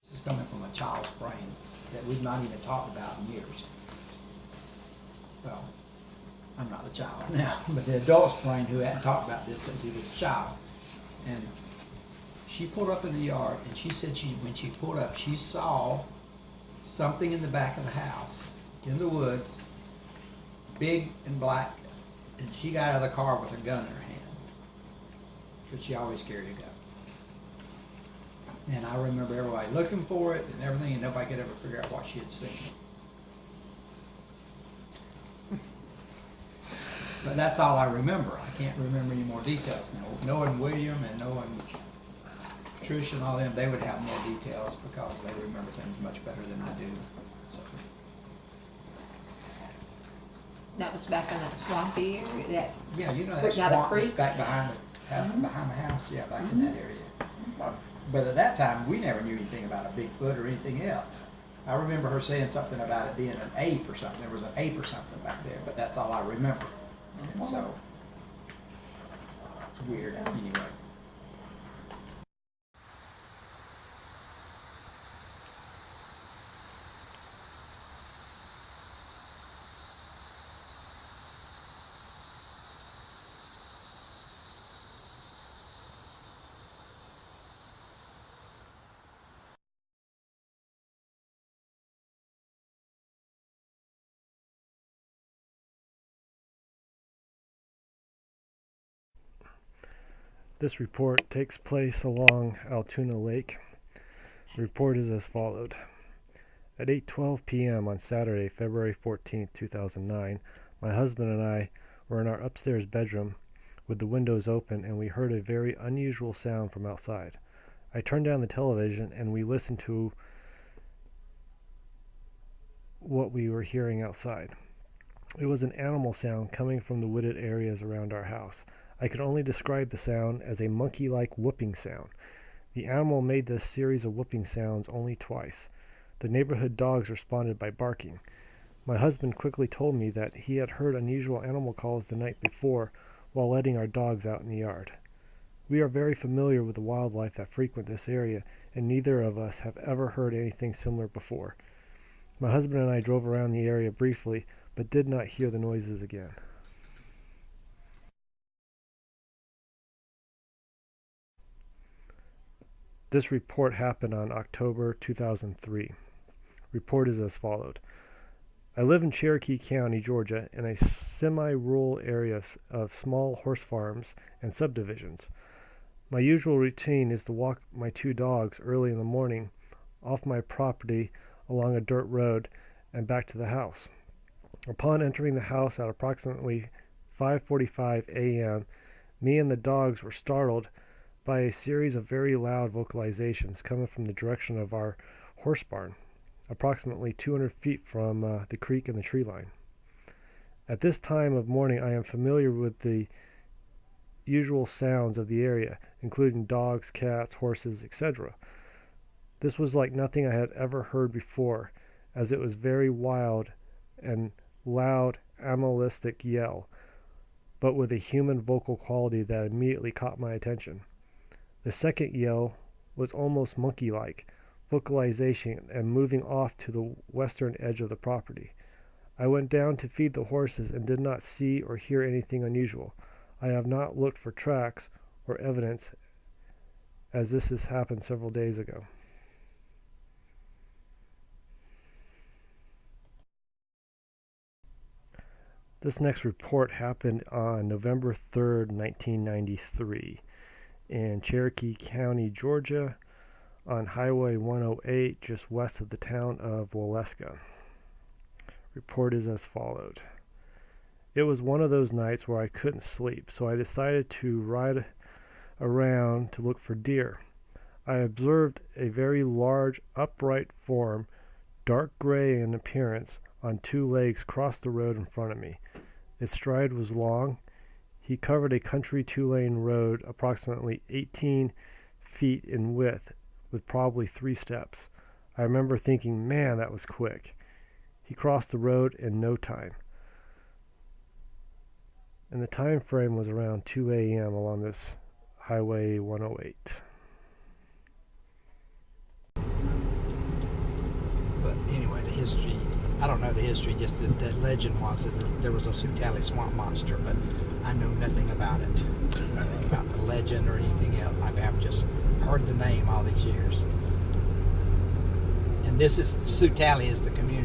This is coming from a child's brain that we've not even talked about in years. Well, I'm not the child now, but the adult's brain who hadn't talked about this since he was a child. And she pulled up in the yard, and she said when she pulled up, she saw something in the back of the house, in the woods, big and black, and she got out of the car with a gun in her hand, because she always carried a gun. And I remember everybody looking for it and everything, and nobody could ever figure out what she had seen. But that's all I remember. I can't remember any more details. Knowing William and knowing Trish and all them, they would have more details because they remember things much better than I do. So. That was back in that swampy area. That Yeah, you know that swamp that's back behind the house. Yeah, back in that area. But at that time, we never knew anything about a Bigfoot or anything else. I remember her saying something about it being an ape or something. There was an ape or something back there, but that's all I remember. And so, it's weird anyway. This report takes place along Altoona Lake. The report is as followed. At 8:12 p.m. on Saturday, February 14, 2009, my husband and I were in our upstairs bedroom with the windows open, and we heard a very unusual sound from outside. I turned down the television and we listened to what we were hearing outside. It was an animal sound coming from the wooded areas around our house. I could only describe the sound as a monkey-like whooping sound. The animal made this series of whooping sounds only twice. The neighborhood dogs responded by barking. My husband quickly told me that he had heard unusual animal calls the night before while letting our dogs out in the yard. We are very familiar with the wildlife that frequent this area, and neither of us have ever heard anything similar before. My husband and I drove around the area briefly, but did not hear the noises again. This report happened on October 2003. Report is as followed. I live in Cherokee County, Georgia, in a semi-rural area of small horse farms and subdivisions. My usual routine is to walk my two dogs early in the morning off my property along a dirt road and back to the house. Upon entering the house at approximately 5:45 a.m., me and the dogs were startled by a series of very loud vocalizations coming from the direction of our horse barn, approximately 200 feet from the creek and the tree line. At this time of morning, I am familiar with the usual sounds of the area, including dogs, cats, horses, etc. This was like nothing I had ever heard before, as it was very wild and loud, animalistic yell, but with a human vocal quality that immediately caught my attention. The second yell was almost monkey-like, vocalization and moving off to the western edge of the property. I went down to feed the horses and did not see or hear anything unusual. I have not looked for tracks or evidence, as this has happened several days ago. This next report happened on November 3rd, 1993. In Cherokee County, Georgia, on Highway 108, just west of the town of Waleska. Report is as followed. It was one of those nights where I couldn't sleep, so I decided to ride around to look for deer. I observed a very large, upright form, dark gray in appearance, on two legs cross the road in front of me. Its stride was long. He covered a country two-lane road approximately 18 feet in width with probably 3 steps. I remember thinking, man, that was quick. He crossed the road in no time. And the time frame was around 2 a.m. along this Highway 108. history. I don't know the history, just that the legend was that there was a Sioux Tally swamp monster, but I know nothing about it, nothing about the legend or anything else. I've just heard the name all these years. And this is, Sioux Tally is the community